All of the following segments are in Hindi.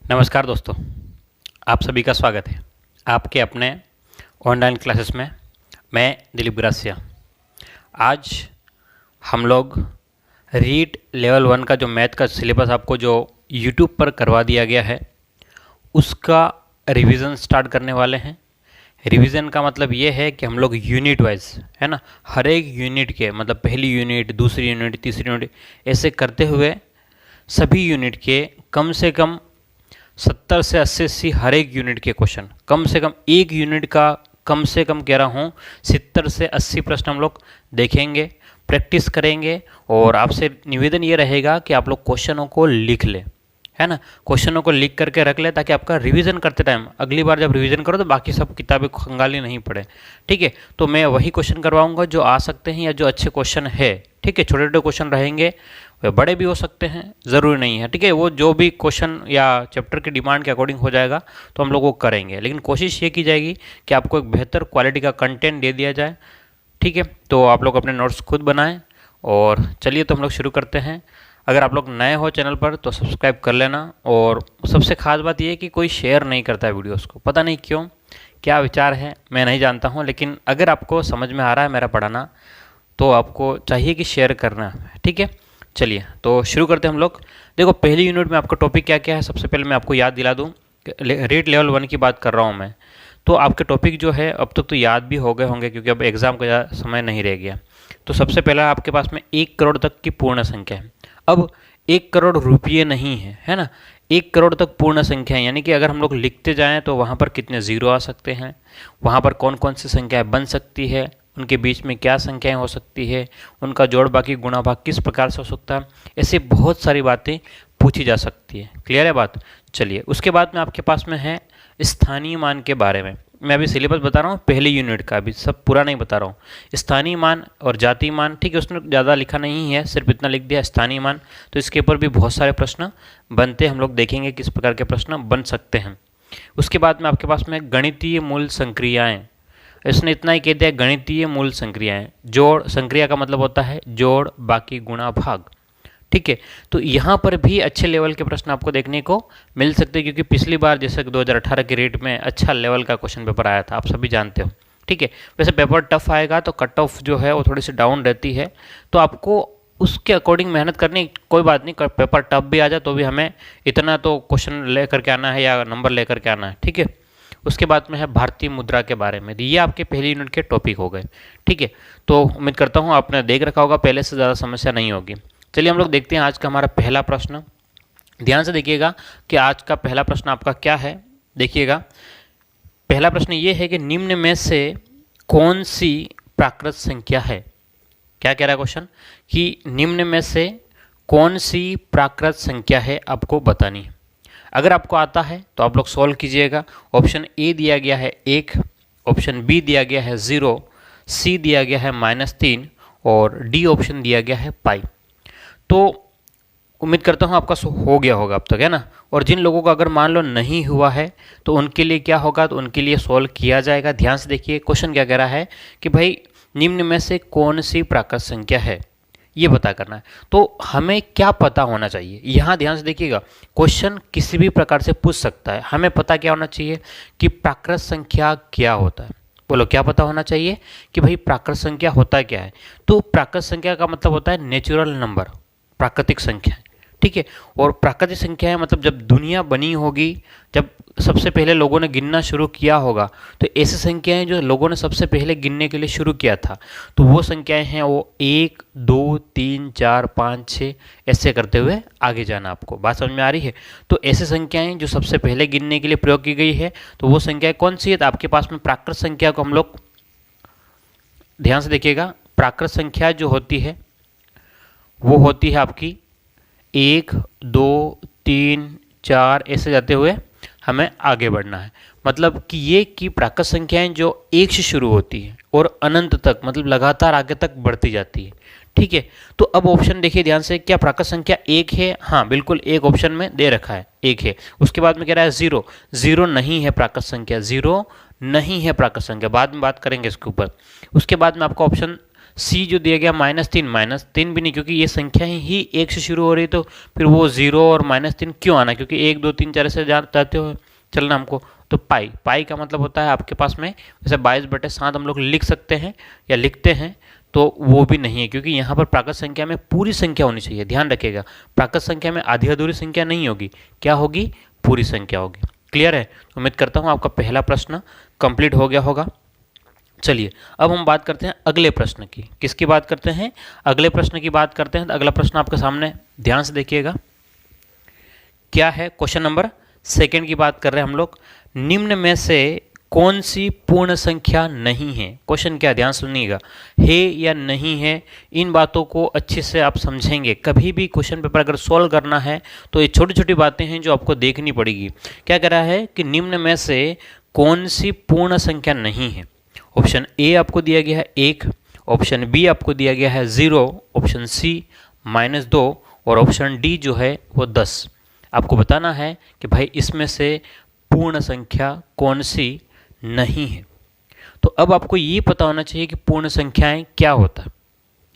नमस्कार दोस्तों, आप सभी का स्वागत है आपके अपने ऑनलाइन क्लासेस में। मैं दिलीप ग्रासिया। आज हम लोग रीट लेवल 1 का जो मैथ का सिलेबस आपको जो यूट्यूब पर करवा दिया गया है उसका रिवीजन स्टार्ट करने वाले हैं। रिवीजन का मतलब ये है कि हम लोग यूनिट वाइज, है ना, हर एक यूनिट के मतलब पहली यूनिट, दूसरी यूनिट, तीसरी यूनिट ऐसे करते हुए सभी यूनिट के कम से कम 70 से 80 हर एक यूनिट के क्वेश्चन, कम से कम एक यूनिट का कम से कम कह रहा हूँ 70 से 80 प्रश्न हम लोग देखेंगे, प्रैक्टिस करेंगे। और आपसे निवेदन ये रहेगा कि आप लोग क्वेश्चनों को लिख लें, है ना, क्वेश्चनों को लिख करके रख ले ताकि आपका रिवीजन करते टाइम अगली बार जब रिवीजन करो तो बाकी सब किताबें खंगाली नहीं पड़े। ठीक है, तो मैं वही क्वेश्चन करवाऊंगा जो आ सकते हैं या जो अच्छे क्वेश्चन है। ठीक है, छोटे छोटे क्वेश्चन रहेंगे, वे बड़े भी हो सकते हैं, ज़रूरी नहीं है। ठीक है, वो जो भी क्वेश्चन या चैप्टर की डिमांड के अकॉर्डिंग हो जाएगा तो हम लोग वो करेंगे, लेकिन कोशिश ये की जाएगी कि आपको एक बेहतर क्वालिटी का कंटेंट दे दिया जाए। ठीक है, तो आप लोग अपने नोट्स खुद बनाएं। और चलिए तो हम लोग शुरू करते हैं। अगर आप लोग नए हो चैनल पर तो सब्सक्राइब कर लेना। और सबसे खास बात यह है कि कोई शेयर नहीं करता है वीडियोस को, पता नहीं क्यों, क्या विचार है मैं नहीं जानता हूँ, लेकिन अगर आपको समझ में आ रहा है मेरा पढ़ाना तो आपको चाहिए कि शेयर करना है। ठीक है, चलिए तो शुरू करते हैं हम लोग। देखो, पहली यूनिट में आपका टॉपिक क्या क्या है, सबसे पहले मैं आपको याद दिला दूँ। रीट लेवल 1 की बात कर रहा हूँ मैं, तो आपके टॉपिक जो है अब तक तो याद भी हो गए होंगे क्योंकि अब एग्ज़ाम का समय नहीं रह गया। तो सबसे पहला आपके पास में 1 करोड़ तक की पूर्ण संख्या है। अब 1 करोड़ रुपये नहीं है ना, 1 करोड़ तक पूर्ण संख्या है, यानी कि अगर हम लोग लिखते जाएं तो वहाँ पर कितने ज़ीरो आ सकते हैं, वहाँ पर कौन कौन सी संख्याएं बन सकती है, उनके बीच में क्या संख्याएं हो सकती है, उनका जोड़ बाकी गुणा भाग किस प्रकार से हो सकता है, ऐसी बहुत सारी बातें पूछी जा सकती है। क्लियर है बात? चलिए, उसके बाद में आपके पास में है स्थानीय मान के बारे में। मैं अभी सिलेबस बता रहा हूँ पहली यूनिट का, अभी सब पूरा नहीं बता रहा हूँ। स्थानीय मान और जातीय मान, ठीक है, उसने ज़्यादा लिखा नहीं है, सिर्फ इतना लिख दिया स्थानीय मान। तो इसके ऊपर भी बहुत सारे प्रश्न बनते हैं, हम लोग देखेंगे किस प्रकार के प्रश्न बन सकते हैं। उसके बाद में आपके पास में गणितीय मूल संक्रियाएँ, इसने इतना ही कह दिया, गणितीय मूल संक्रियाएँ। जोड़, संक्रिया का मतलब होता है जोड़ बाकी गुणा भाग। ठीक है, तो यहाँ पर भी अच्छे लेवल के प्रश्न आपको देखने को मिल सकते हैं क्योंकि पिछली बार जैसे 2018 के रेट में अच्छा लेवल का क्वेश्चन पेपर आया था, आप सभी जानते हो। ठीक है, वैसे पेपर टफ आएगा तो कट ऑफ जो है वो थोड़ी सी डाउन रहती है, तो आपको उसके अकॉर्डिंग मेहनत करनी, कोई बात नहीं, पेपर टफ भी आ जाए तो भी हमें इतना तो क्वेश्चन लेकर के आना है या नंबर लेकर के आना है। ठीक है, उसके बाद में है भारतीय मुद्रा के बारे में। ये आपके पहली यूनिट के टॉपिक हो गए। ठीक है, तो उम्मीद करता हूँ आपने देख रखा होगा, पहले से ज़्यादा समस्या नहीं होगी। चलिए हम लोग देखते हैं आज का हमारा पहला प्रश्न। ध्यान से देखिएगा कि आज का पहला प्रश्न आपका क्या है। देखिएगा, पहला प्रश्न ये है कि निम्न में से कौन सी प्राकृत संख्या है। क्या कह रहा है क्वेश्चन कि निम्न में से कौन सी प्राकृत संख्या है आपको बतानी है। अगर आपको आता है तो आप लोग सॉल्व कीजिएगा। ऑप्शन ए दिया गया है 1, ऑप्शन बी दिया गया है 0, सी दिया गया है -3 और डी ऑप्शन दिया गया है पाई। तो उम्मीद करता हूँ आपका हो गया होगा अब तक, है ना। और जिन लोगों का अगर मान लो नहीं हुआ है तो उनके लिए क्या होगा, तो उनके लिए सॉल्व किया जाएगा। ध्यान से देखिए क्वेश्चन क्या कह रहा है कि भाई निम्न में से कौन सी प्राकृत संख्या है, ये पता करना है। तो हमें क्या पता होना चाहिए, यहाँ ध्यान से देखिएगा, क्वेश्चन किसी भी प्रकार से पूछ सकता है। हमें पता क्या होना चाहिए कि प्राकृत संख्या क्या होता है। बोलो, क्या पता होना चाहिए कि भाई प्राकृत संख्या होता क्या है। तो प्राकृत संख्या का मतलब होता है नेचुरल नंबर, प्राकृतिक संख्या। ठीक है, और प्राकृतिक संख्या है मतलब जब दुनिया बनी होगी, जब सबसे पहले लोगों ने गिनना शुरू किया होगा, तो ऐसी संख्याएं जो लोगों ने सबसे पहले गिनने के लिए शुरू किया था, तो वो संख्याएं हैं वो 1, 2, 3, 4, 5, 6 ऐसे करते हुए आगे जाना। आपको बात समझ में आ रही है? तो ऐसी संख्याएं जो सबसे पहले गिनने के लिए प्रयोग की गई है, तो वो संख्याएं कौन सी है। तो आपके पास में प्राकृत संख्या को हम लोग, ध्यान से देखिएगा, प्राकृत संख्या जो होती है वो होती है आपकी 1, 2, 3, 4 ऐसे जाते हुए हमें आगे बढ़ना है। मतलब कि ये की प्राकृत संख्याएं जो 1 से शुरू होती है और अनंत तक, मतलब लगातार आगे तक बढ़ती जाती है। ठीक है, तो अब ऑप्शन देखिए ध्यान से, क्या प्राकृत संख्या 1 है? हाँ बिल्कुल, एक ऑप्शन में दे रखा है 1 है। उसके बाद में कह रहा है 0, 0 नहीं है प्राकृत संख्या, 0 नहीं है प्राकृत संख्या, बाद में बात करेंगे इसके ऊपर। उसके बाद में आपका ऑप्शन सी जो दिया गया -3 भी नहीं, क्योंकि ये संख्या ही 1 से शुरू हो रही, तो फिर वो 0 और -3 क्यों आना, क्योंकि 1 2 3 4 से जाते हो चलना हमको। तो पाई का मतलब होता है आपके पास में जैसे 22/7 हम लोग लिख सकते हैं या लिखते हैं, तो वो भी नहीं है, क्योंकि यहाँ पर प्राकृत संख्या में पूरी संख्या होनी चाहिए। ध्यान रखिएगा, प्राकृत संख्या में आधी अधूरी संख्या नहीं होगी, क्या होगी, पूरी संख्या होगी। क्लियर है? उम्मीद करता हूँ आपका पहला प्रश्न कंप्लीट हो गया होगा। चलिए अब हम बात करते हैं अगले प्रश्न की। किसकी बात करते हैं? अगले प्रश्न की बात करते हैं। तो अगला प्रश्न आपके सामने ध्यान से देखिएगा, क्या है? क्वेश्चन नंबर 2 की बात कर रहे हैं हम लोग। निम्न में से कौन सी पूर्ण संख्या नहीं है? क्वेश्चन क्या, ध्यान सुनिएगा, है या नहीं है, इन बातों को अच्छे से आप समझेंगे। कभी भी क्वेश्चन पेपर अगर सॉल्व करना है तो ये छोटी छोटी बातें हैं जो आपको देखनी पड़ेगी। क्या कह रहा है कि निम्न में से कौन सी पूर्ण संख्या नहीं है? ऑप्शन ए आपको दिया गया है 1, ऑप्शन बी आपको दिया गया है 0, ऑप्शन सी -2 और ऑप्शन डी जो है वो 10। आपको बताना है कि भाई इसमें से पूर्ण संख्या कौन सी नहीं है। तो अब आपको ये पता होना चाहिए कि पूर्ण संख्याएं क्या होता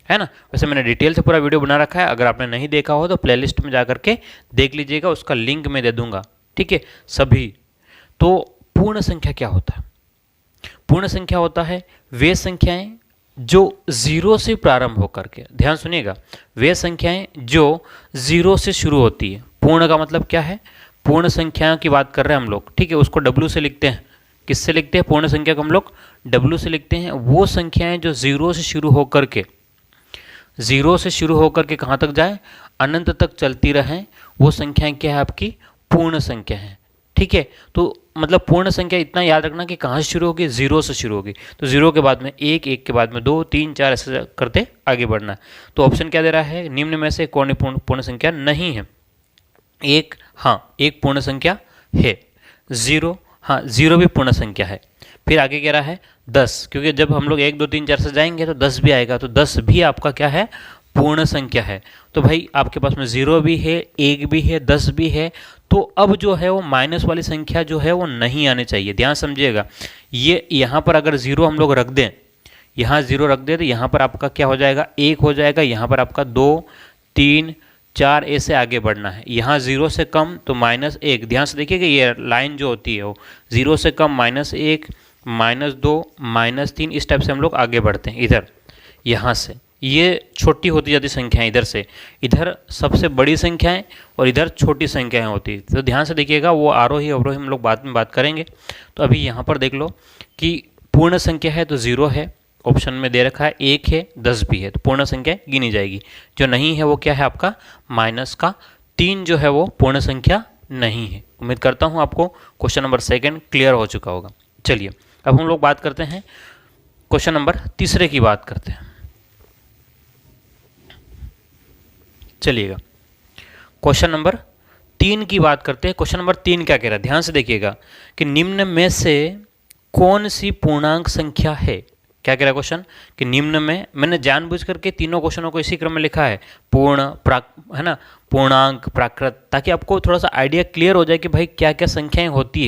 है ना। वैसे मैंने डिटेल से पूरा वीडियो बना रखा है, अगर आपने नहीं देखा हो तो प्लेलिस्ट में जाकर के देख लीजिएगा, उसका लिंक मैं दे दूंगा, ठीक है सभी। तो पूर्ण संख्या क्या होता है? पूर्ण संख्या होता है वे संख्याएं जो 0 से प्रारंभ होकर के, ध्यान सुनिएगा, वे संख्याएं जो 0 से शुरू होती है। पूर्ण का मतलब क्या है? पूर्ण संख्याओं की बात कर रहे हैं हम लोग, ठीक है। उसको W से लिखते हैं। किससे लिखते हैं पूर्ण संख्या को? हम लोग W से लिखते हैं। वो संख्याएं जो 0 से शुरू होकर के, 0 से शुरू होकर के कहाँ तक जाए? अनंत तक चलती रहें, वो संख्याएं क्या है? आपकी पूर्ण संख्या है, ठीक है। तो मतलब पूर्ण संख्या इतना याद रखना कि कहाँ से शुरू होगी? 0 से शुरू होगी। तो 0 के बाद में 1, 1 के बाद में 2, 3, 4 ऐसे करते आगे बढ़ना है। तो ऑप्शन क्या दे रहा है? निम्न में से कौन पूर्ण संख्या नहीं है? 1, हाँ 1 पूर्ण संख्या है। 0, हाँ 0 भी पूर्ण संख्या है। फिर आगे कह रहा है 10, क्योंकि जब हम लोग 1 2 3 4 से जाएंगे तो 10 भी आएगा, तो 10 भी आपका क्या है? पूर्ण संख्या है। तो भाई आपके पास में 0 भी है, 1 भी है, 10 भी है। तो अब जो है वो माइनस वाली संख्या जो है वो नहीं आनी चाहिए। ध्यान समझिएगा, ये यहाँ पर अगर 0 हम लोग रख दें, यहाँ 0 रख दें तो यहाँ पर आपका क्या हो जाएगा? 1 हो जाएगा। यहाँ पर आपका 2, 3, 4 ऐसे आगे बढ़ना है। यहाँ 0 से कम तो -1। ध्यान से देखिएगा, ये लाइन जो होती है वो 0 से कम -1, -2, -3 इस टाइप से हम लोग आगे बढ़ते हैं। इधर यहाँ से ये छोटी होती जाती संख्याएं, इधर से इधर सबसे बड़ी संख्याएं और इधर छोटी संख्याएं होती है। तो ध्यान से देखिएगा, वो आरोही अवरोही हम लोग बाद में बात करेंगे। तो अभी यहाँ पर देख लो कि पूर्ण संख्या है तो 0 है, ऑप्शन में दे रखा है 1 है, 10 भी है, तो पूर्ण संख्या गिनी जाएगी। जो नहीं है वो क्या है? आपका -3 जो है वो पूर्ण संख्या नहीं है। उम्मीद करता हूँ आपको क्वेश्चन नंबर 2 क्लियर हो चुका होगा। चलिए अब हम लोग बात करते हैं क्वेश्चन नंबर 3 की बात करते हैं। चलिएगा क्वेश्चन नंबर 3 की बात करते हैं। क्वेश्चन नंबर 3 क्या कह रहा है? ध्यान से देखिएगा कि निम्न में से कौन सी पूर्णांक संख्या है? क्या कह रहा है क्वेश्चन? कि निम्न में, मैंने जानबूझ करके तीनों क्वेश्चनों को इसी क्रम में लिखा है, पूर्ण, है ना, पूर्णांक, प्राकृत, ताकि आपको थोड़ा सा आइडिया क्लियर हो जाए कि भाई क्या क्या संख्याएं होती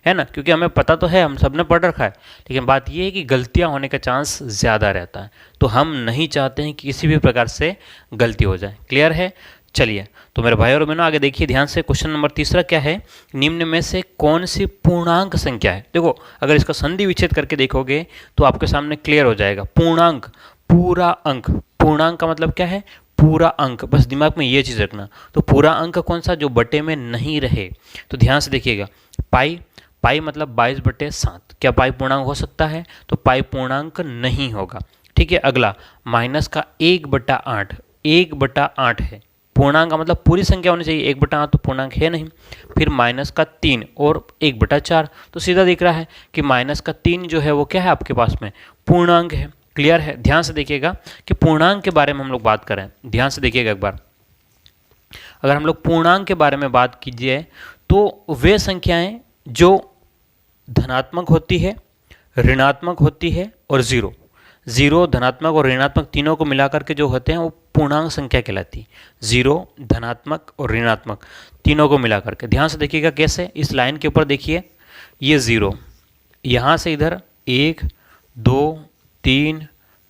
है ना। क्योंकि हमें पता तो है, हम सबने पढ़ रखा है, लेकिन बात ये है कि गलतियां होने का चांस ज़्यादा रहता है। तो हम नहीं चाहते हैं कि किसी भी प्रकार से गलती हो जाए। क्लियर है? चलिए तो मेरे भाई और बहनों आगे देखिए ध्यान से। क्वेश्चन नंबर 3 क्या है? निम्न में से कौन सी पूर्णांक संख्या है? देखो अगर इसका संधि विच्छेद करके देखोगे तो आपके सामने क्लियर हो जाएगा। पूर्णांक, पूरा अंक। पूर्णांक का मतलब क्या है? पूरा अंक। बस दिमाग में ये चीज़ रखना। तो पूरा अंक कौन सा? जो बटे में नहीं रहे। तो ध्यान से देखिएगा, पाई मतलब 22/7। क्या पाई पूर्णांक हो सकता है? तो पाई पूर्णांक नहीं होगा। ठीक है। अगला माइनस का 1/8, 1/8 है। पूर्णांक का मतलब पूरी संख्या होनी चाहिए, 1/8 तो पूर्णांक है नहीं। फिर माइनस का 3 और 1/4, तो सीधा दिख रहा है कि माइनस का 3 जो है वो क्या है आपके पास में? पूर्णांक है। क्लियर है? ध्यान से देखिएगा कि पूर्णांक के बारे में हम लोग बात करें, ध्यान से देखिएगा एक बार। अगर हम लोग पूर्णांक के बारे में बात कीजिए तो वे संख्याएं जो धनात्मक होती है, ऋणात्मक होती है और जीरो, धनात्मक और ऋणात्मक तीनों को मिलाकर के जो होते हैं वो पूर्णांक संख्या कहलाती है। 0, धनात्मक और ऋणात्मक तीनों को मिलाकर के। ध्यान से देखिएगा कैसे, इस लाइन के ऊपर देखिए, ये 0, यहाँ से इधर 1, 2, 3,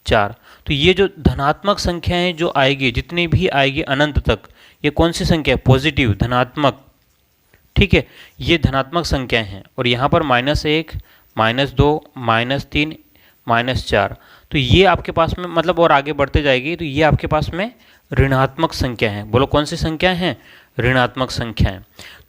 4। तो ये जो धनात्मक संख्याएं जो आएगी, जितनी भी आएगी अनंत तक, ये कौन सी संख्या है? पॉजिटिव, धनात्मक। ठीक है, ये धनात्मक संख्याएं हैं। और यहाँ पर -1, -2, -3, -4, तो ये आपके पास में मतलब और आगे बढ़ते जाएगी तो ये आपके पास में ऋणात्मक संख्या है। बोलो कौन सी संख्याएं हैं? ऋणात्मक संख्याएं।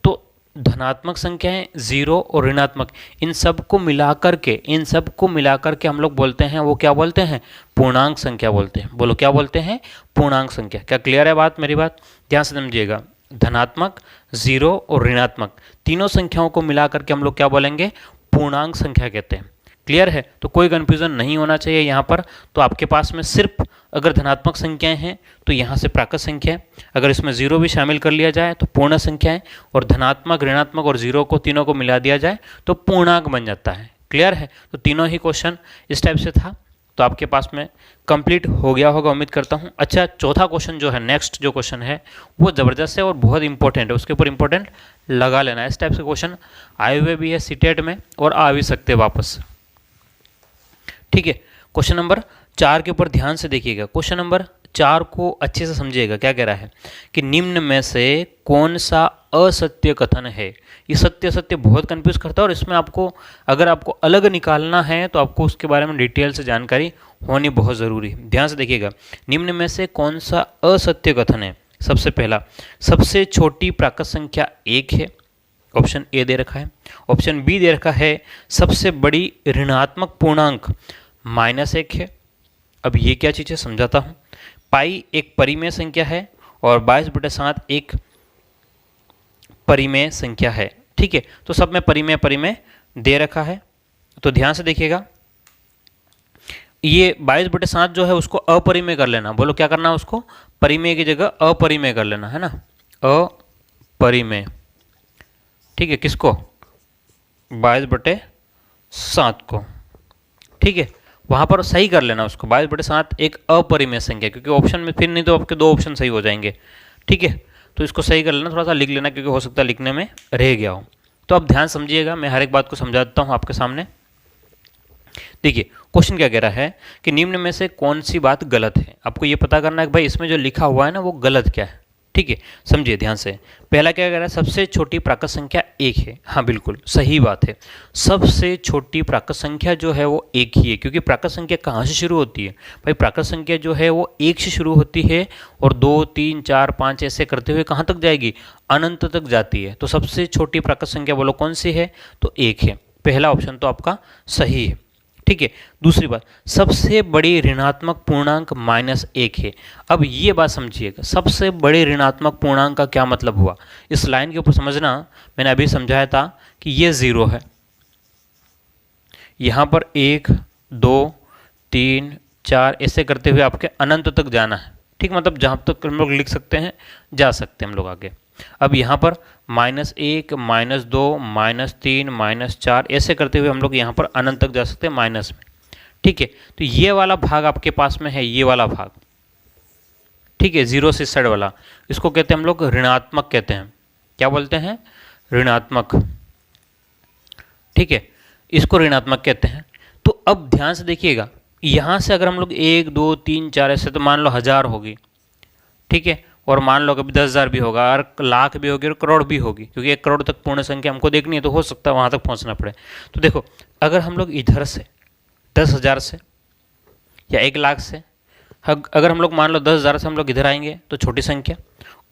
तो धनात्मक संख्याएं, जीरो और ऋणात्मक, इन सब को मिलाकर के हम लोग बोलते हैं, वो क्या बोलते हैं? पूर्णांक संख्या बोलते हैं। बोलो क्या बोलते हैं? पूर्णांक संख्या। क्या क्लियर है बात? मेरी बात ध्यान से समझिएगा। धनात्मक, जीरो और ऋणात्मक, तीनों संख्याओं को मिलाकर के हम लोग क्या बोलेंगे? पूर्णांक संख्या कहते हैं। क्लियर है? तो कोई कंफ्यूजन नहीं होना चाहिए यहाँ पर। तो आपके पास में सिर्फ अगर धनात्मक संख्याएं हैं तो यहाँ से प्राकृत संख्या है, अगर इसमें जीरो भी शामिल कर लिया जाए तो पूर्ण संख्या है, और धनात्मक, ऋणात्मक और जीरो को तीनों को मिला दिया जाए तो पूर्णांक बन जाता है। क्लियर है? तो तीनों ही क्वेश्चन इस टाइप से था, तो आपके पास में कंप्लीट हो गया होगा, उम्मीद करता हूँ। अच्छा, चौथा क्वेश्चन जो है, नेक्स्ट जो क्वेश्चन है वो ज़बरदस्त है और बहुत इंपॉर्टेंट है, उसके ऊपर इंपॉर्टेंट लगा लेना। इस टाइप से क्वेश्चन आए हुए भी है सीटेट में और आ भी सकते वापस। ठीक है, क्वेश्चन नंबर 4 के ऊपर ध्यान से देखिएगा। क्वेश्चन नंबर 4 को अच्छे से समझिएगा। क्या कह रहा है कि निम्न में से कौन सा असत्य कथन है? ये सत्य सत्य बहुत कंफ्यूज करता है, और इसमें आपको अगर आपको अलग निकालना है तो आपको उसके बारे में डिटेल से जानकारी होनी बहुत ज़रूरी है। ध्यान से देखिएगा, निम्न में से कौन सा असत्य कथन है? सबसे पहला, सबसे छोटी प्राकृत संख्या 1 है, ऑप्शन ए दे रखा है। ऑप्शन बी दे रखा है सबसे बड़ी ऋणात्मक पूर्णांक -1 है। अब ये क्या चीज़ है समझाता हूँ। पाई एक परिमेय संख्या है और 22/7 एक परिमेय संख्या है। ठीक है, तो सब में परिमेय परिमेय दे रखा है, तो ध्यान से देखिएगा। ये 22/7 जो है उसको अपरिमेय कर लेना। बोलो क्या करना है? उसको परिमेय की जगह अपरिमेय कर लेना है ना, अपरिमेय। ठीक है, किसको? 22/7 को। ठीक है, वहाँ पर सही कर लेना उसको। 22/7 एक अपरिमेय संख्या, क्योंकि ऑप्शन में फिर नहीं तो आपके 2 ऑप्शन सही हो जाएंगे। ठीक है, तो इसको सही कर लेना, थोड़ा सा लिख लेना, क्योंकि हो सकता है लिखने में रह गया हो। तो अब ध्यान समझिएगा, मैं हर एक बात को समझा देता हूँ आपके सामने। देखिए क्वेश्चन क्या कह रहा है कि निम्न में से कौन सी बात गलत है? आपको ये पता करना है कि भाई इसमें जो लिखा हुआ है ना वो गलत क्या है। ठीक है, समझिए ध्यान से। पहला क्या कह रहा है? सबसे छोटी प्राकृत संख्या 1 है। हाँ बिल्कुल सही बात है, सबसे छोटी प्राकृत संख्या जो है वो 1 ही है, क्योंकि प्राकृत संख्या कहाँ से शुरू होती है? भाई प्राकृत संख्या जो है वो 1 से शुरू होती है और 2, 3, 4, 5 ऐसे करते हुए कहाँ तक जाएगी? अनंत तक जाती है। तो सबसे छोटी प्राकृत संख्या बोलो कौन सी है? तो 1 है। पहला ऑप्शन तो आपका सही है। ठीक है, दूसरी बात, सबसे बड़ी ऋणात्मक पूर्णांक -1 है। अब ये बात समझिएगा, सबसे बड़े ऋणात्मक पूर्णांक का क्या मतलब हुआ? इस लाइन के ऊपर समझना, मैंने अभी समझाया था कि ये 0 है, यहाँ पर 1, 2, 3, 4 ऐसे करते हुए आपके अनंत तक जाना है। ठीक, मतलब जहाँ तक हम लोग लिख सकते हैं जा सकते हैं हम लोग आगे। अब यहाँ पर -1, -2, -3, -4 ऐसे करते हुए हम लोग यहाँ पर अनंत तक जा सकते हैं माइनस में। ठीक है, तो ये वाला भाग आपके पास में है, ये वाला भाग। ठीक है, 0 से साइड वाला, इसको कहते हैं हम लोग ऋणात्मक कहते हैं। क्या बोलते हैं? ऋणात्मक। ठीक है, इसको ऋणात्मक कहते हैं। तो अब ध्यान से देखिएगा, यहाँ से अगर हम लोग 1, 2, 3, 4 ऐसे, तो मान लो 1000 होगी। ठीक है, और मान लो कभी 10,000 भी होगा, और लाख भी होगी और करोड़ भी होगी, क्योंकि 1 करोड़ तक पूर्ण संख्या हमको देखनी है, तो हो सकता है वहाँ तक पहुँचना पड़े। तो देखो, अगर हम लोग इधर से 10,000 से या 1 लाख से, अगर हम लोग मान लो 10,000 से हम लोग इधर आएंगे तो छोटी संख्या,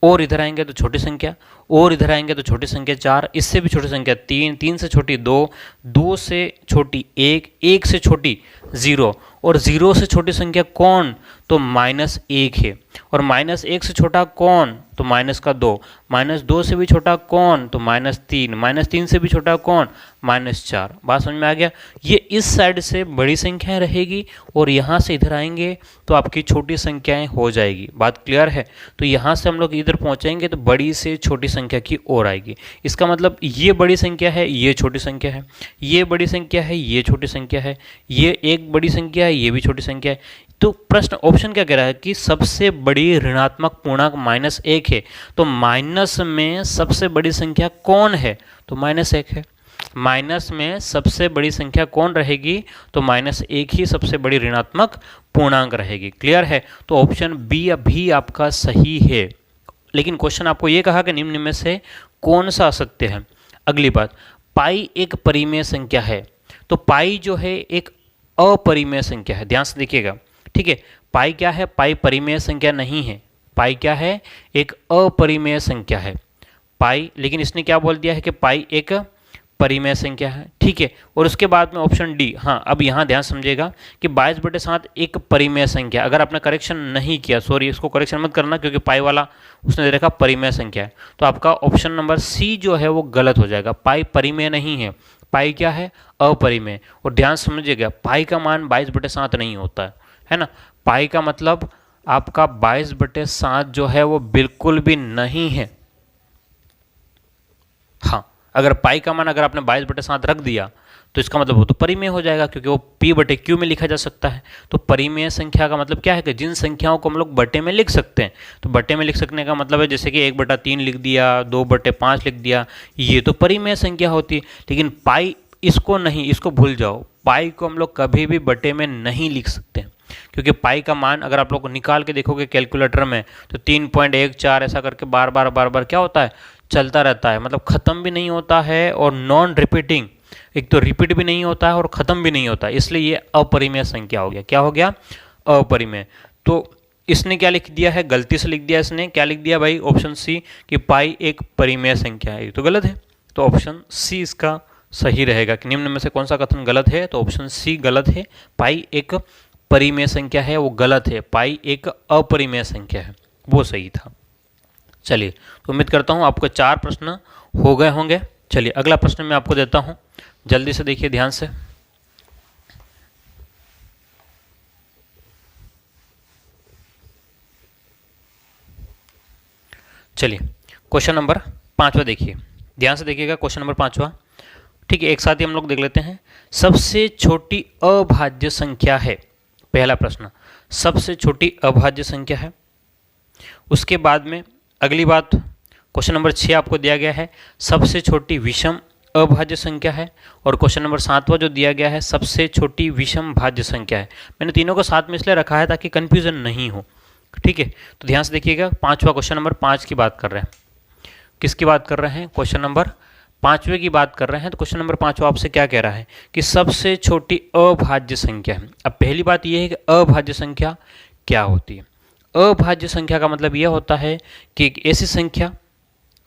और इधर आएंगे तो छोटी संख्या, और इधर आएंगे तो छोटी संख्या 4, इससे भी छोटी संख्या 3, 3 से छोटी 2, 2 से छोटी 1, 1 से छोटी 0, और 0 से छोटी संख्या कौन? तो -1 है। और -1 से छोटा कौन? तो -2, -2 से भी छोटा कौन? तो -3, -3 से भी छोटा कौन? -4। बात समझ में आ गया? ये इस साइड से बड़ी संख्याएं रहेगी और यहाँ से इधर आएंगे तो आपकी छोटी संख्याएं हो जाएगी। बात क्लियर है? तो यहाँ से हम लोग इधर पहुँचेंगे तो बड़ी से छोटी संख्या की ओर आएगी। इसका मतलब ये बड़ी संख्या है, ये छोटी संख्या है, ये बड़ी संख्या है, ये छोटी संख्या है, ये एक बड़ी संख्या है, ये भी छोटी संख्या है। तो प्रश्न ऑप्शन क्या कह रहा है कि सबसे बड़ी ऋणात्मक पूर्णांक -1 है, तो माइनस में सबसे बड़ी संख्या कौन है? तो -1 है। माइनस में सबसे बड़ी संख्या कौन रहेगी? तो -1 ही सबसे बड़ी ऋणात्मक पूर्णांक रहेगी। क्लियर है? तो ऑप्शन बी अभी आपका सही है। लेकिन क्वेश्चन आपको ये कहा कि निम्न में से कौन सा असत्य है। अगली बात, पाई एक परिमेय संख्या है। तो पाई जो है एक अपरिमेय संख्या है, ध्यान से देखिएगा। ठीक है, पाई क्या है? पाई परिमेय संख्या नहीं है। पाई क्या है? एक अपरिमेय संख्या है पाई। लेकिन इसने क्या बोल दिया है कि पाई एक परिमेय संख्या है। ठीक है, और उसके बाद में ऑप्शन डी। हाँ, अब यहाँ ध्यान समझिएगा कि 22/7 एक परिमेय संख्या। अगर आपने करेक्शन नहीं किया, सॉरी, इसको करेक्शन मत करना क्योंकि पाई वाला उसने दे रखा परिमेय संख्या है, तो आपका ऑप्शन नंबर सी जो है वो गलत हो जाएगा। पाई परिमेय नहीं है, पाई क्या है? अपरिमेय। और ध्यान समझिएगा, पाई का मान 22/7 नहीं होता है ना। पाई का मतलब आपका 22/7 जो है वो बिल्कुल भी नहीं है। हाँ, अगर पाई का मान अगर आपने 22/7 रख दिया तो इसका मतलब वो तो परिमेय हो जाएगा, क्योंकि वो p/q में लिखा जा सकता है। तो परिमेय संख्या का मतलब क्या है कि जिन संख्याओं को हम लोग बटे में लिख सकते हैं। तो बटे में लिख सकने का मतलब है जैसे कि 1/3 लिख दिया, 2/5 लिख दिया, ये तो परिमेय संख्या होती है। लेकिन पाई इसको नहीं, इसको भूल जाओ। पाई को हम लोग कभी भी बटे में नहीं लिख सकते, क्योंकि पाई का मान अगर आप लोग निकाल के देखोगे कैलकुलेटर में तो 3.14 ऐसा करके बार बार क्या होता है? चलता रहता है, मतलब ख़त्म भी नहीं होता है और नॉन रिपीटिंग, एक तो रिपीट भी नहीं होता है और ख़त्म भी नहीं होता है, इसलिए ये अपरिमेय संख्या हो गया। क्या हो गया? अपरिमेय। तो इसने क्या लिख दिया है? गलती से लिख दिया इसने। क्या लिख दिया भाई? ऑप्शन सी, कि पाई एक परिमेय संख्या है। ये तो गलत है, तो ऑप्शन सी इसका सही रहेगा। कि निम्न में से कौन सा कथन गलत है? तो ऑप्शन सी गलत है। पाई एक परिमेय संख्या है वो गलत है, पाई एक अपरिमेय संख्या है, वो सही था। चलिए, तो उम्मीद करता हूँ आपको 4 प्रश्न हो गए होंगे। चलिए, अगला प्रश्न मैं आपको देता हूँ, जल्दी से देखिए ध्यान से। चलिए, क्वेश्चन नंबर 5वां देखिए, ध्यान से देखिएगा। क्वेश्चन नंबर 5वां, ठीक है, एक साथ ही हम लोग देख लेते हैं। सबसे छोटी अभाज्य संख्या है। पहला प्रश्न, सबसे छोटी अभाज्य संख्या है। उसके बाद में अगली बात, क्वेश्चन नंबर 6 आपको दिया गया है, सबसे छोटी विषम अभाज्य संख्या है। और क्वेश्चन नंबर 7वां जो दिया गया है, सबसे छोटी विषम भाज्य संख्या है। मैंने तीनों को साथ में इसलिए रखा है ताकि कन्फ्यूजन नहीं हो। ठीक है, तो ध्यान से देखिएगा। 5वां क्वेश्चन नंबर 5 की बात कर रहे हैं। किसकी बात कर रहे हैं? क्वेश्चन नंबर 5वें की बात कर रहे हैं। तो क्वेश्चन नंबर 5वां आपसे क्या कह रहा है कि सबसे छोटी अभाज्य संख्या है। अब पहली बात यह है कि अभाज्य संख्या क्या होती है। अभाज्य संख्या का मतलब यह होता है कि एक ऐसी संख्या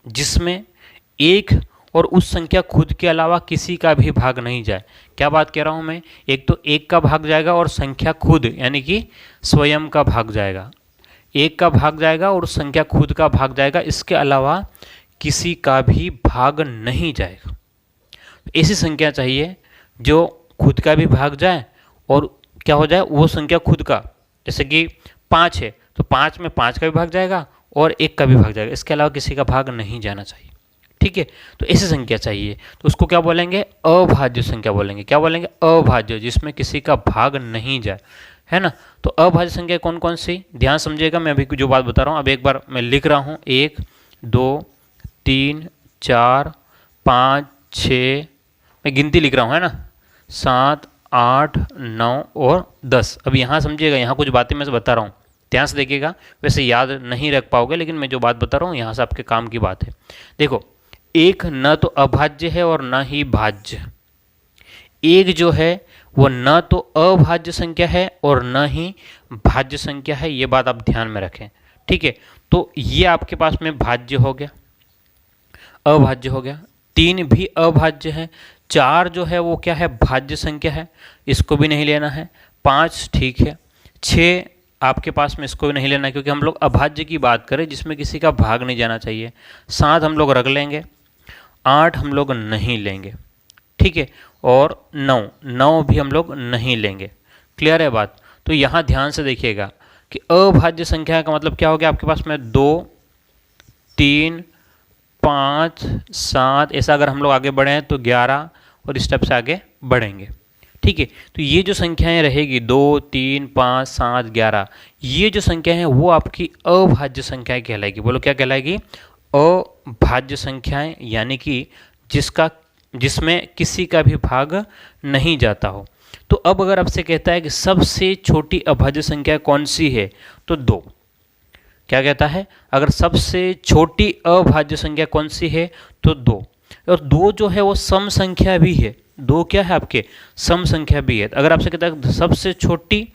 जिसमें एक और उस संख्या खुद के अलावा किसी का भी भाग नहीं जाए। क्या बात कह रहा हूं मैं? एक तो एक का भाग जाएगा और संख्या खुद यानी कि स्वयं का भाग जाएगा। एक का भाग जाएगा और संख्या खुद का भाग जाएगा, इसके अलावा किसी का भी भाग नहीं जाएगा। ऐसी संख्या चाहिए जो खुद का भी भाग जाए और क्या हो जाए, वो संख्या खुद का, जैसे कि 5 है तो 5 में 5 का भी भाग जाएगा और 1 का भी भाग जाएगा, इसके अलावा किसी का भाग नहीं जाना चाहिए। ठीक है, तो ऐसी संख्या चाहिए, तो उसको क्या बोलेंगे? अभाज्य संख्या बोलेंगे। क्या बोलेंगे? अभाज्य, जिसमें किसी का भाग नहीं जाए, है ना। तो अभाज्य संख्या कौन कौन सी? ध्यान समझिएगा, मैं अभी जो बात बता रहा हूँ अब एक बार मैं लिख रहा हूँ। 1 2 3 4 5 6, मैं गिनती लिख रहा हूँ, है ना, 7 8 9 और 10। अब यहाँ समझिएगा, यहाँ कुछ बातें मैं बता रहा हूँ, ध्यान से देखिएगा। वैसे याद नहीं रख पाओगे, लेकिन मैं जो बात बता रहा हूँ यहाँ से आपके काम की बात है। देखो, एक न तो अभाज्य है और न ही भाज्य। एक जो है वो न तो अभाज्य संख्या है और न ही भाज्य संख्या है, ये बात आप ध्यान में रखें। ठीक है, तो ये आपके पास में भाज्य हो गया, अभाज्य हो गया। 3 भी अभाज्य है। 4 जो है वो क्या है? भाज्य संख्या है, इसको भी नहीं लेना है। 5 ठीक है। 6 आपके पास में, इसको भी नहीं लेना क्योंकि हम लोग अभाज्य की बात करें जिसमें किसी का भाग नहीं जाना चाहिए। 7 हम लोग रख लेंगे, 8 हम लोग नहीं लेंगे। ठीक है, और 9 भी हम लोग नहीं लेंगे। क्लियर है बात? तो यहाँ ध्यान से देखिएगा कि अभाज्य संख्या का मतलब क्या हो गया आपके पास में? 2 3 5 7, ऐसा अगर हम लोग आगे बढ़े तो 11 और इस स्टेप से आगे बढ़ेंगे। ठीक है, तो ये जो संख्याएं रहेगी 2 3 5 7 11, ये जो संख्या है वो आपकी अभाज्य संख्याएं कहलाएगी। बोलो क्या कहलाएगी? अभाज्य संख्याएं, यानी कि जिसका जिसमें किसी का भी भाग नहीं जाता हो। तो अब अगर आपसे कहता है कि सबसे छोटी अभाज्य संख्या कौन सी है, तो 2। क्या कहता है, अगर सबसे छोटी अभाज्य संख्या कौन सी है, तो 2। और 2 जो है वो सम संख्या भी है। 2 क्या है आपके, सम संख्या भी है। अगर आपसे कहता है सबसे छोटी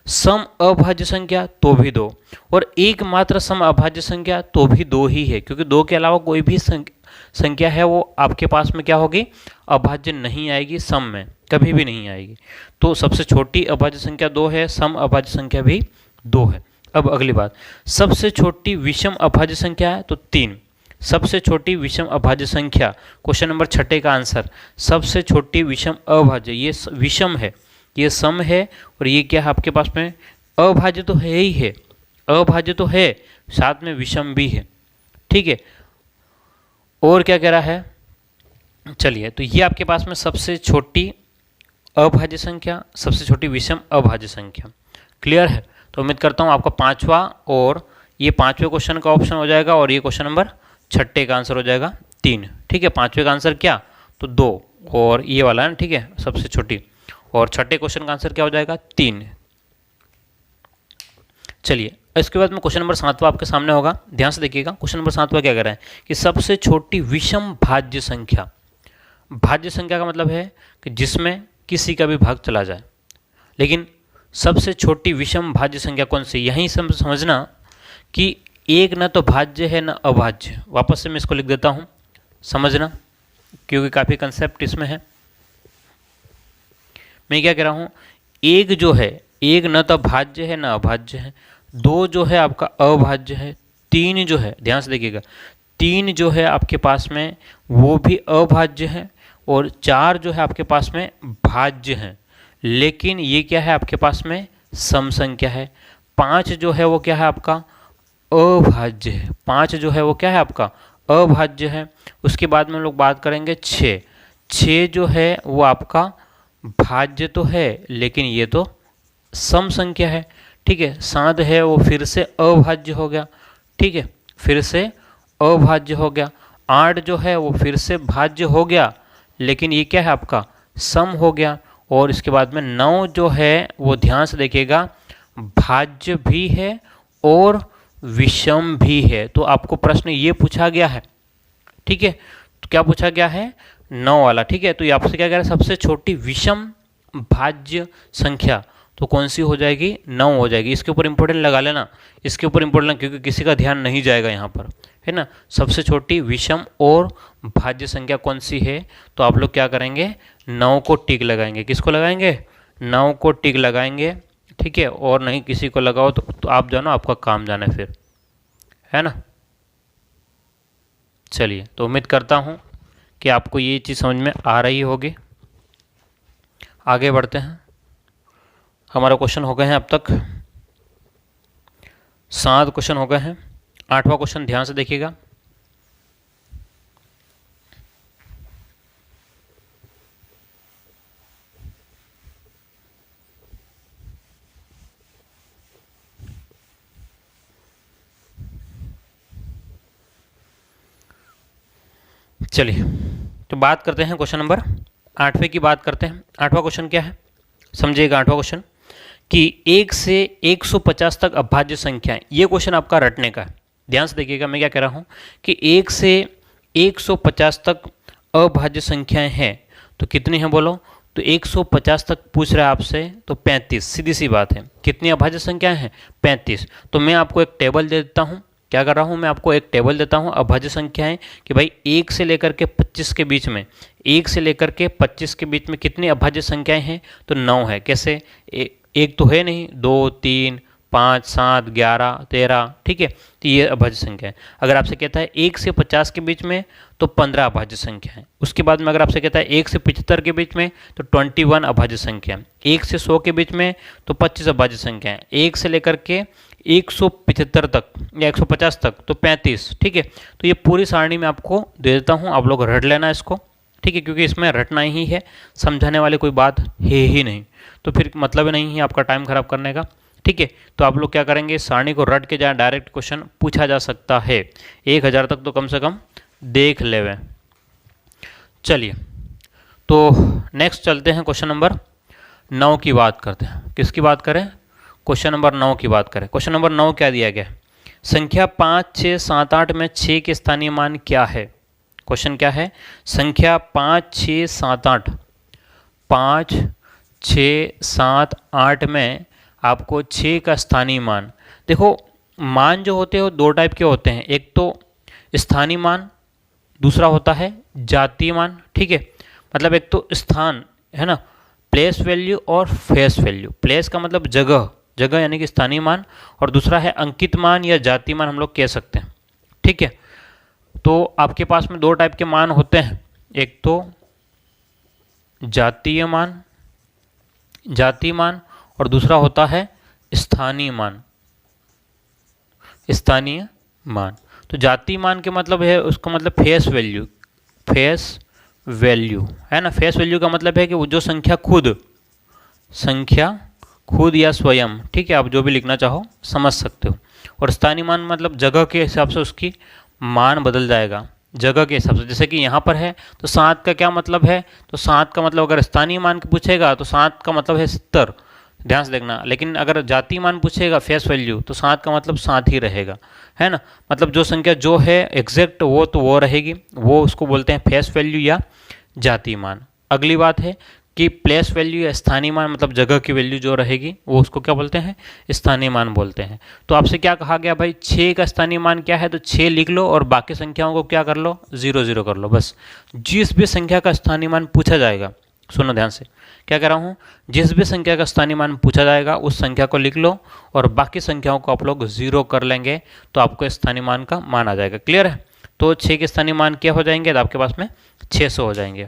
सम अभाज्य संख्या, तो भी 2। और एकमात्र सम अभाज्य संख्या, तो भी 2 ही है, क्योंकि 2 के अलावा कोई भी संख्या है वो आपके पास में क्या होगी, अभाज्य नहीं आएगी, सम में कभी भी नहीं आएगी। तो सबसे छोटी अभाज्य संख्या 2 है, सम अभाज्य संख्या भी 2 है। अब अगली बात, सबसे छोटी विषम अभाज्य संख्या है, तो 3। सबसे छोटी विषम अभाज्य संख्या, क्वेश्चन नंबर 6 का आंसर, सबसे छोटी विषम अभाज्य, ये विषम है, ये सम है, और ये क्या है आपके पास में, अभाज्य तो है ही है, अभाज्य तो है, साथ में विषम भी है। ठीक है, और क्या कह रहा है, चलिए, तो ये आपके पास में सबसे छोटी अभाज्य संख्या, सबसे छोटी विषम अभाज्य संख्या। क्लियर है। तो उम्मीद करता हूँ आपका 5वां और ये 5वें क्वेश्चन का ऑप्शन हो जाएगा, और ये क्वेश्चन नंबर 6 का आंसर हो जाएगा 3। ठीक है, 5वें का आंसर क्या, तो 2, और ये वाला है ना, ठीक है, सबसे छोटी, और 6 क्वेश्चन का आंसर क्या हो जाएगा, 3। चलिए, इसके बाद में क्वेश्चन नंबर 7वां आपके सामने होगा, ध्यान से देखिएगा। क्वेश्चन नंबर 7वां क्या कह रहा है कि सबसे छोटी विषम भाज्य संख्या। भाज्य संख्या का मतलब है कि जिसमें किसी का भी भाग चला जाए, लेकिन सबसे छोटी विषम भाज्य संख्या कौन सी, यहीं समझना कि एक न तो भाज्य है न अभाज्य। वापस से मैं इसको लिख देता हूँ, समझना, क्योंकि काफ़ी कंसेप्ट इसमें है। मैं क्या कह रहा हूँ, एक जो है, एक न तो भाज्य है न अभाज्य है, 2 जो है आपका अभाज्य है, 3 जो है, ध्यान से देखिएगा, 3 जो है आपके पास में वो भी अभाज्य है, और 4 जो है आपके पास में भाज्य है, लेकिन ये क्या है आपके पास में, सम संख्या है। 5 जो है वो क्या है आपका, अभाज्य है। 5 जो है वो क्या है आपका, अभाज्य है। उसके बाद में हम लोग बात करेंगे 6। 6 जो है वो आपका भाज्य तो है, लेकिन ये तो सम संख्या है। ठीक है, 7 है वो फिर से अभाज्य हो गया। ठीक है, फिर से अभाज्य हो गया। 8 जो है वो फिर से भाज्य हो गया, लेकिन ये क्या है आपका, सम हो गया। और इसके बाद में 9 जो है वो ध्यान से देखिएगा, भाज्य भी है और विषम भी है। तो आपको प्रश्न ये पूछा गया है। ठीक है, तो क्या पूछा गया है, 9 वाला। ठीक है, तो ये आपसे क्या कह रहा है, सबसे छोटी विषम भाज्य संख्या तो कौन सी हो जाएगी, 9 हो जाएगी। इसके ऊपर इंपॉर्टेंट लगा लेना, इसके ऊपर इंपॉर्टेंट, क्योंकि किसी का ध्यान नहीं जाएगा यहाँ पर, है ना। सबसे छोटी विषम और भाज्य संख्या कौन सी है, तो आप लोग क्या करेंगे, 9 को टिक लगाएंगे। किसको लगाएंगे, 9 को टिक लगाएंगे। ठीक है, और नहीं किसी को लगाओ तो आप जानो, आपका काम जाना फिर, है ना। चलिए, तो उम्मीद करता हूँ कि आपको ये चीज़ समझ में आ रही होगी। आगे बढ़ते हैं। हमारा क्वेश्चन हो गए हैं अब तक 7 क्वेश्चन हो गए हैं। 8वां क्वेश्चन ध्यान से देखिएगा। चलिए, तो बात करते हैं क्वेश्चन नंबर 8वें की बात करते हैं। 8वां क्वेश्चन क्या है, समझिएगा। 8वां क्वेश्चन कि 1 से 150 तक अभाज्य संख्याएं, ये क्वेश्चन आपका रटने का है। ध्यान से देखिएगा, मैं क्या कह रहा हूँ कि 1 से 150 तक अभाज्य संख्याएं हैं, तो कितनी हैं बोलो, तो 150 तक पूछ रहा है आपसे, तो 35, सीधी सी बात है। कितनी अभाज्य संख्याएं हैं, 35। तो मैं आपको एक टेबल दे देता हूँ। क्या कर रहा हूँ, मैं आपको एक टेबल देता हूँ अभाज्य संख्याएं, कि भाई 1 से लेकर के 25 के बीच में, 1 से लेकर के 25 के बीच में कितनी अभाज्य संख्याएं हैं, तो 9 है। कैसे, एक तो है नहीं, 2, 3, 5, 7, 11, 13। ठीक है, तो ये अभाज्य संख्या है। अगर आपसे कहता है 1 से 50 के बीच में, तो 15 अभाज्य संख्या है। उसके बाद में अगर आपसे कहता है 1 से 75 के बीच में, तो 21 अभाज्य संख्या है। 1 से 100 के बीच में, तो 25 अभाज्य संख्या है। 1 से लेकर के 175 तक या 150 तक, तो 35। ठीक है, तो ये पूरी सारणी में आपको दे देता हूँ, आप लोग रट लेना इसको। ठीक है, क्योंकि इसमें रटना ही है, समझाने वाली कोई बात है ही नहीं, तो फिर मतलब नहीं है आपका टाइम खराब करने का। ठीक है, तो आप लोग क्या करेंगे, सारणी को रट के, जहाँ डायरेक्ट क्वेश्चन पूछा जा सकता है। 1000 तक तो कम से कम देख लेवे। चलिए, तो नेक्स्ट चलते हैं, क्वेश्चन नंबर 9 की बात करते हैं। किसकी बात करें? क्वेश्चन नंबर 9 की बात करें। क्वेश्चन नंबर 9 क्या दिया गया? संख्या 5, 6, 7, 8 में 6 के स्थानीय मान क्या है? क्वेश्चन क्या है? संख्या 5, 6, 7, 8, 5, 6, 7, 8 में आपको 6 का स्थानीय मान। देखो, मान जो होते हैं वो दो टाइप के होते हैं, एक तो स्थानीय मान, दूसरा होता है जातीय मान। ठीक है, मतलब एक तो स्थान है ना, प्लेस वैल्यू और फेस वैल्यू। प्लेस का मतलब जगह, जगह यानी कि स्थानीय मान, और दूसरा है अंकित मान या जातीय मान हम लोग कह सकते हैं। ठीक है, तो आपके पास में दो टाइप के मान होते हैं, एक तो जातीय मान, जातीय मान, और दूसरा होता है स्थानीय मान, स्थानीय मान। तो जातीय मान के मतलब है, उसका मतलब फेस वैल्यू, फेस वैल्यू है ना। फेस वैल्यू का मतलब है कि वो जो संख्या खुद, संख्या खुद या स्वयं, ठीक है, आप जो भी लिखना चाहो समझ सकते हो। और स्थानीय मान मतलब जगह के हिसाब से उसकी मान बदल जाएगा, जगह के हिसाब से। जैसे कि यहाँ पर है तो 7 का क्या मतलब है? तो 7 का मतलब अगर स्थानीय मान पूछेगा तो 7 का मतलब है 70, ध्यान से देखना। लेकिन अगर जातीय मान पूछेगा फेस वैल्यू तो 7 का मतलब 7 ही रहेगा, है ना। मतलब जो संख्या जो है एग्जैक्ट वो तो वो रहेगी, वो उसको बोलते हैं फेस वैल्यू या जातीय मान। अगली बात है कि प्लेस वैल्यू या स्थानीय मान, मतलब जगह की वैल्यू जो रहेगी वो उसको क्या बोलते हैं? स्थानीय मान बोलते हैं। तो आपसे क्या कहा गया भाई? 6 का स्थानीय मान क्या है? तो 6 लिख लो और बाकी संख्याओं को क्या कर लो? 0 0 कर लो बस। जिस भी संख्या का स्थानीय मान पूछा जाएगा, सुनो ध्यान से क्या कह रहा हूँ, जिस भी संख्या का स्थानीय मान पूछा जाएगा उस संख्या को लिख लो और बाकी संख्याओं को आप लोग 0 कर लेंगे तो आपको स्थानीय मान का मान आ जाएगा। क्लियर है? तो 6 के स्थानीय मान क्या हो जाएंगे? तो आपके पास में 600 हो जाएंगे।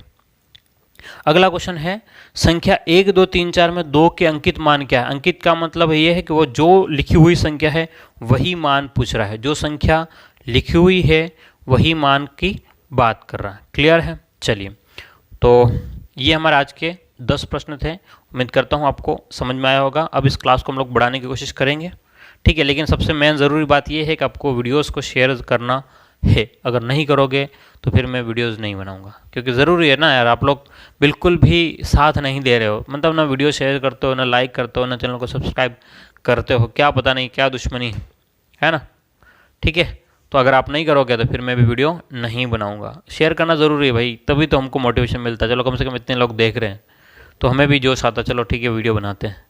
अगला क्वेश्चन है, संख्या 1, 2, 3, 4 में 2 के अंकित मान क्या है? अंकित का मतलब ये है कि वो जो लिखी हुई संख्या है वही मान पूछ रहा है, जो संख्या लिखी हुई है वही मान की बात कर रहा है। क्लियर है? चलिए, तो ये हमारे आज के 10 प्रश्न थे। उम्मीद करता हूँ आपको समझ में आया होगा। अब इस क्लास को हम लोग बढ़ाने की कोशिश करेंगे, ठीक है। लेकिन सबसे मेन ज़रूरी बात यह है कि आपको वीडियोस को शेयर करना है। अगर नहीं करोगे तो फिर मैं वीडियोस नहीं बनाऊंगा, क्योंकि ज़रूरी है ना यार। आप लोग बिल्कुल भी साथ नहीं दे रहे हो, मतलब ना वीडियो शेयर करते हो, ना लाइक करते हो, ना चैनल को सब्सक्राइब करते हो। क्या पता नहीं क्या दुश्मनी है ना, ठीक है। तो अगर आप नहीं करोगे तो फिर मैं भी वीडियो नहीं बनाऊंगा। शेयर करना ज़रूरी है भाई, तभी तो हमको मोटिवेशन मिलता है। चलो कम से कम इतने लोग देख रहे हैं तो हमें भी जोश आता, चलो ठीक है वीडियो बनाते हैं।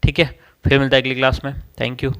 ठीक है, फिर मिलता है अगली क्लास में। Thank you.